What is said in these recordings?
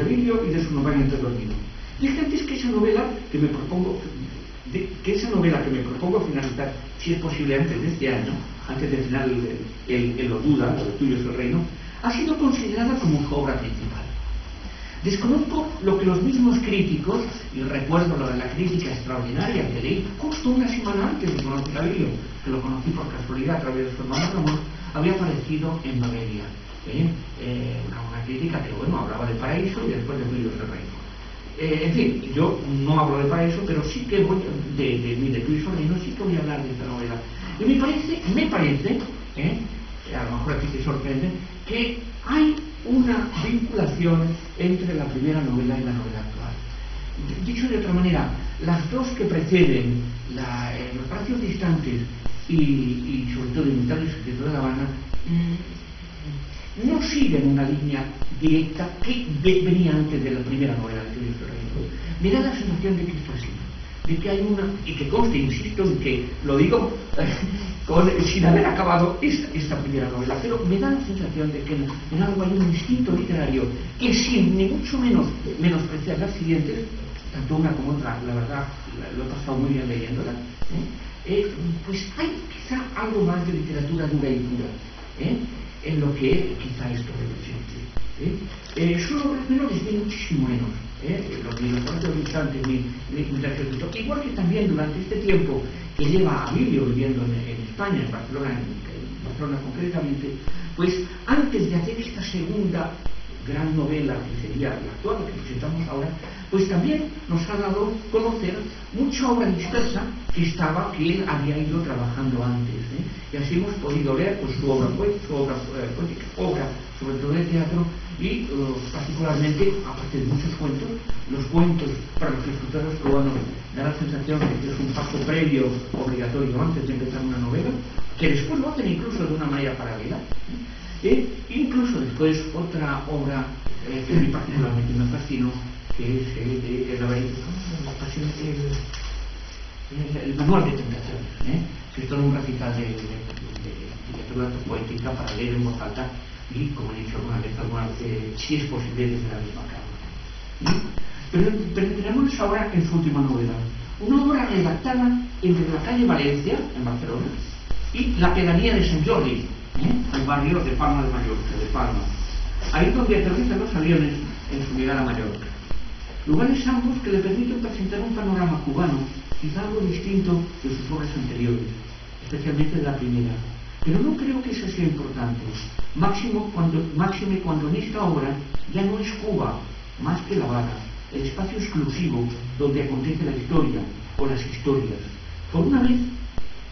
Abilio y de su novela Entre dormido. Y es que esa novela que me propongo finalizar, si es posible antes de este año, antes de final el Oduda, lo tuyo es el reino, ha sido considerada como su obra principal. Desconozco lo que los mismos críticos, y recuerdo lo de la crítica extraordinaria que leí justo una semana antes de conocer a Abilio, que lo conocí por casualidad a través de su hermano Ramón, había aparecido en Novelia. Una crítica que, bueno, hablaba de Paraíso y después de Tuyo es el reino. En fin, yo no hablo de Paraíso, pero sí que voy, de Tuyo es el reino, sí que voy a hablar de esta novela. Y me parece, a lo mejor a ti te sorprende, que hay una vinculación entre la primera novela y la novela actual. Dicho de otra manera, las dos que preceden, Los Palacios Distantes y sobre todo Imitar el secreto de La Habana, no siguen una línea directa que venía antes de la primera novela de Tuyo es el reino. Me da la sensación de que esto es así, de que hay una, y que conste, insisto, en que lo digo sin haber acabado esta primera novela, pero me da la sensación de que en algo hay un instinto literario que, sin ni mucho menos menospreciar las siguientes, tanto una como otra, la verdad, lo he pasado muy bien leyéndola, pues hay quizá algo más de literatura dura y pura, en lo que quizá esto represente. Son obras menores, ni muchísimo menos. Los Palacios Distantes, igual que también durante este tiempo que lleva Abilio viviendo en España, en Barcelona concretamente, pues antes de hacer esta segunda gran novela que sería la actual, la que presentamos ahora, pues también nos ha dado a conocer mucha obra dispersa que él había ido trabajando antes, y así hemos podido ver pues, su obra poética, obra sobre todo de teatro, y particularmente, aparte de muchos cuentos, los cuentos para los escritores cubanos da la sensación de que es un paso previo obligatorio antes de empezar una novela, que después lo hacen incluso de una manera paralela. Incluso después otra obra que a mí particularmente me fascinó, que es el Manual de Tentaciones, que es todo un recital de literatura poética para leer en voz alta y, como he dicho alguna vez, si es posible, desde la misma cama. Pero tenemos ahora en su última novela, una obra redactada entre la calle Valencia, en Barcelona, y la pedanía de Sant Jordi, el barrio de Palma de Mallorca, de Palma, ahí donde aterrizan los aviones en su llegada a Mallorca. Lugares ambos que le permiten presentar un panorama cubano, quizá algo distinto de sus obras anteriores, especialmente de la primera. Pero no creo que eso sea importante, máxime cuando en esta obra ya no es Cuba, más que La Habana, el espacio exclusivo donde acontece la historia o las historias. Por una vez,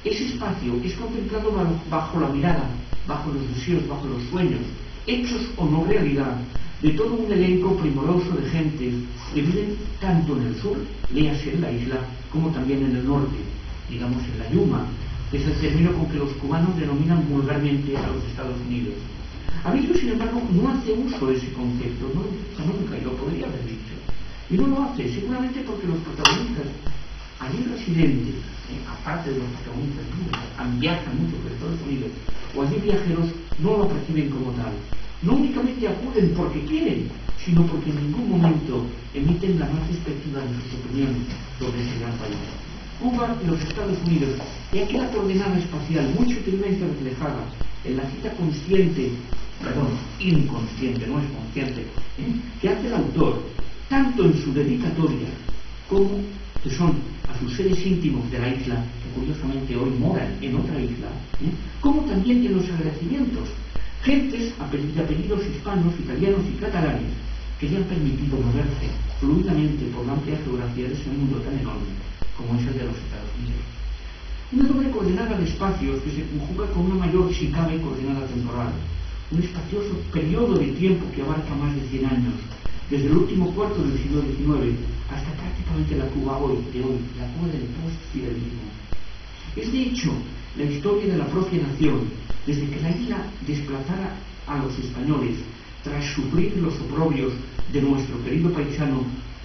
ese espacio es contemplado bajo la mirada, bajo los deseos, bajo los sueños, hechos o no realidad, de todo un elenco primoroso de gentes que viven tanto en el sur, léase en la isla, como también en el norte, digamos en la Yuma, que es el término con que los cubanos denominan vulgarmente a los Estados Unidos. Abilio, sin embargo, no hace uso de ese concepto, nunca, y lo podría haber dicho. Y no lo hace, seguramente porque los protagonistas, allí residentes, aparte de los protagonistas, viajan mucho por Estados Unidos, o allí viajeros, no lo perciben como tal. No únicamente acuden porque quieren, sino porque en ningún momento emiten la más despectiva de sus opiniones sobre ese gran país. Cuba y los Estados Unidos, y aquí la coordenada espacial muy sutilmente reflejada en la cita inconsciente, no es consciente, que hace el autor, tanto en su dedicatoria como que son a sus seres íntimos de la isla, que curiosamente hoy moran en otra isla, como también en los agradecimientos, gentes de apellidos hispanos, italianos y catalanes, que le han permitido moverse fluidamente por la amplia geografía de ese mundo tan enorme como es el de los Estados Unidos. Una doble coordenada de espacios que se conjuga con una mayor, si cabe, coordenada temporal, un espacioso periodo de tiempo que abarca más de 100 años, desde el último cuarto del siglo XIX hasta prácticamente la Cuba de hoy, la Cuba del post-fidelismo. Es de hecho la historia de la propia nación, desde que la isla desplazara a los españoles tras sufrir los oprobios de nuestro querido paisano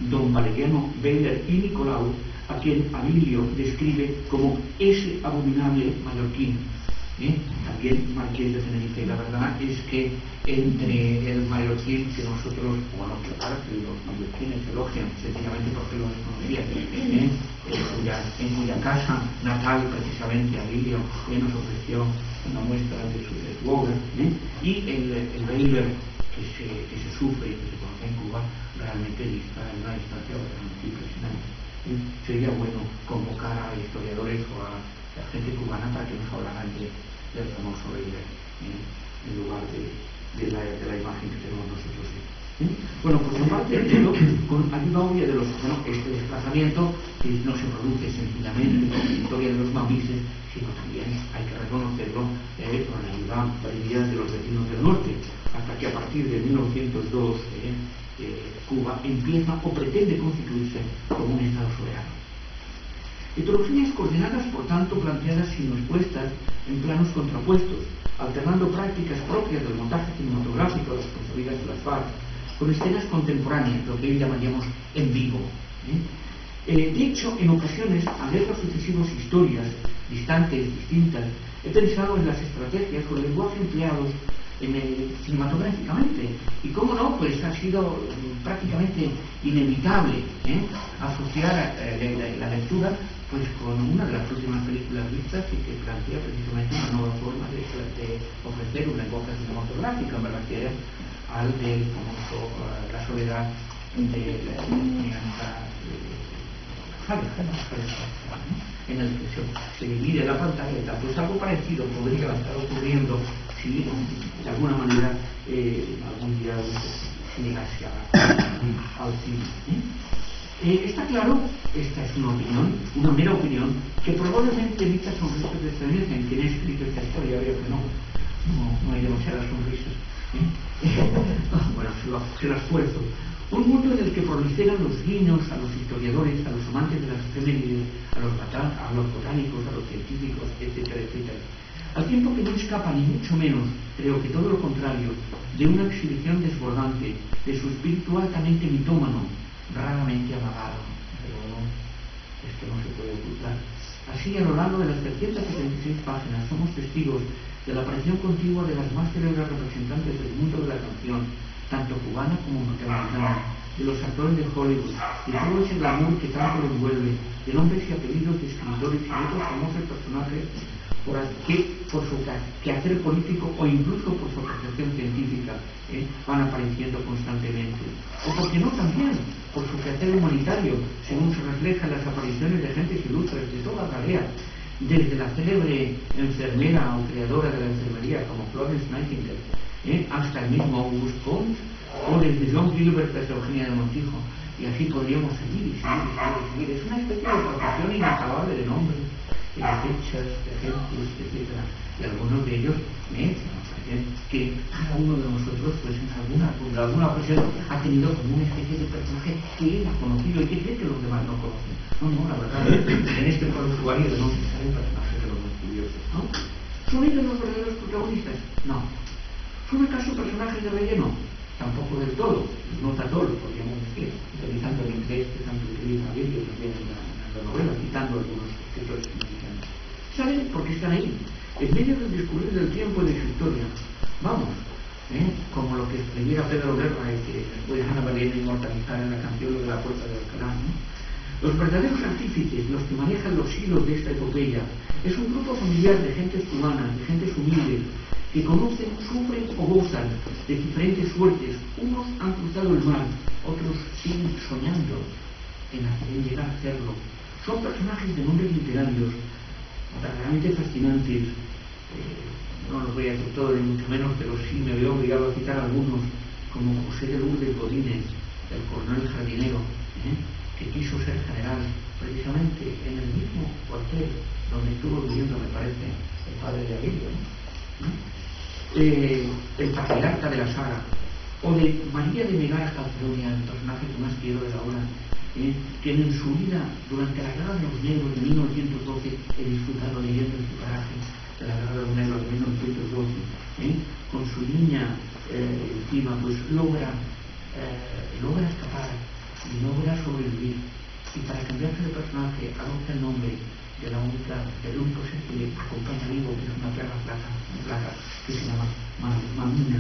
don Valeriano Beyler y Nicolau, a quien Abilio describe como ese abominable mallorquín, también Marqués de Tenerife. La verdad es que entre el mallorquín que nosotros, bueno, que aparte los mallorquines elogian sencillamente porque lo desconocían, en cuya casa natal precisamente Avilio nos ofreció una muestra de su obra, y el Baylor que se sufre y que se conoce en Cuba realmente está en una distancia realmente impresionante. Sería bueno convocar a historiadores o a la gente cubana para que nos hablaran del famoso Baylor, en lugar de la imagen que tenemos nosotros. Bueno, pues aparte de todo, con ayuda obvia de este desplazamiento que no se produce sencillamente con la historia de los mamises, sino también hay que reconocerlo con la ayuda previa de los vecinos del norte, hasta que a partir de 1902 Cuba empieza o pretende constituirse como un estado soberano. Heterogeneas coordenadas, por tanto, planteadas sino expuestas en planos contrapuestos, alternando prácticas propias del montaje cinematográfico de las construidas de las FARC con escenas contemporáneas, lo que hoy llamaríamos en vivo. De hecho, en ocasiones, al leer las sucesivas historias distantes, distintas, he pensado en las estrategias o el lenguaje empleados cinematográficamente, y cómo no, pues ha sido prácticamente inevitable asociar la lectura pues con una de las últimas películas vistas y que plantea precisamente una nueva forma de ofrecer un lenguaje cinematográfico, me refiero al del famoso La soledad de la cineasta en el que se divide la pantalla, pues algo parecido podría estar ocurriendo si de alguna manera algún día se llegase al cine. Está claro, esta es una opinión, una mera opinión, que probablemente evita sonrisas de extrañeza en quien ha escrito esta historia. Veo que no hay demasiadas sonrisas. Bueno, se lo esfuerzo. Un mundo en el que proliferan los guiños a los historiadores, a los amantes de las efemérides, a los botánicos, a los científicos, etcétera, etcétera. Al tiempo que no escapa ni mucho menos, creo que todo lo contrario, de una exhibición desbordante de su espíritu altamente mitómano, raramente amagado, pero esto no se puede ocultar. Así, a lo largo de las 376 páginas, somos testigos de la aparición continua de las más célebres representantes del mundo de la canción, tanto cubana como norteamericana, de los actores de Hollywood, de todo ese glamour que tanto lo envuelve, de nombres y apellidos de escritores y otros famosos personajes por su quehacer político o incluso por su apreciación científica van apareciendo constantemente. O porque no también por su quehacer humanitario, según se refleja en las apariciones de gentes ilustres de toda tarea, desde la célebre enfermera o creadora de la enfermería como Florence Nightingale, hasta el mismo Auguste Comte, o desde John Gilbert hasta Eugenia de Montijo, y así podríamos seguir y seguir. Es una especie de profesión inacabable de nombres, de fechas, de ejemplos, etc. Y algunos de ellos nos parecen que cada uno de nosotros, pues en alguna ocasión, ha tenido como una especie de personaje que él ha conocido y que cree que los demás no conocen. No, la verdad, en este usuario de nombres salen personajes de los más curiosos, ¿no? ¿Son ellos los verdaderos protagonistas? No. ¿Son acaso personajes de relleno? Tampoco del todo, notador, podríamos decir, utilizando el inglés que tanto utiliza Avilio también en la novela, citando algunos escritores mexicanos. ¿Saben por qué están ahí? En medio del discurrir del tiempo y de su historia. Vamos, como lo que escribiera Pedro Guerra y que después Ana Valera inmortalizar en la canción Lo de la Puerta de Alcalá, ¿no? Los verdaderos artífices, los que manejan los hilos de esta epopeya, es un grupo familiar de gentes cubanas, de gentes humildes, que conocen, sufren o gozan de diferentes suertes. Unos han cruzado el mar, otros siguen soñando en llegar a hacerlo. Son personajes de nombres literarios verdaderamente fascinantes. No los voy a decir todos, ni mucho menos, pero sí me veo obligado a citar algunos, como José de Lourdes Godínez, el coronel jardinero, que quiso ser general precisamente en el mismo cuartel donde estuvo viviendo, me parece, el padre de Avilio, el patriarca de la saga, o de María de Megara Calcedonia, el personaje que más quiero de la obra, que en su vida, durante la Guerra de los Negros de 1912, he disfrutado leyendo en su paraje de la Guerra de los Negros de 1912, con su niña encima, pues logra escapar y logra sobrevivir, y para cambiarse de personaje adopta el nombre del único ser que acompaña vivo, que es una placa que se llama mamina.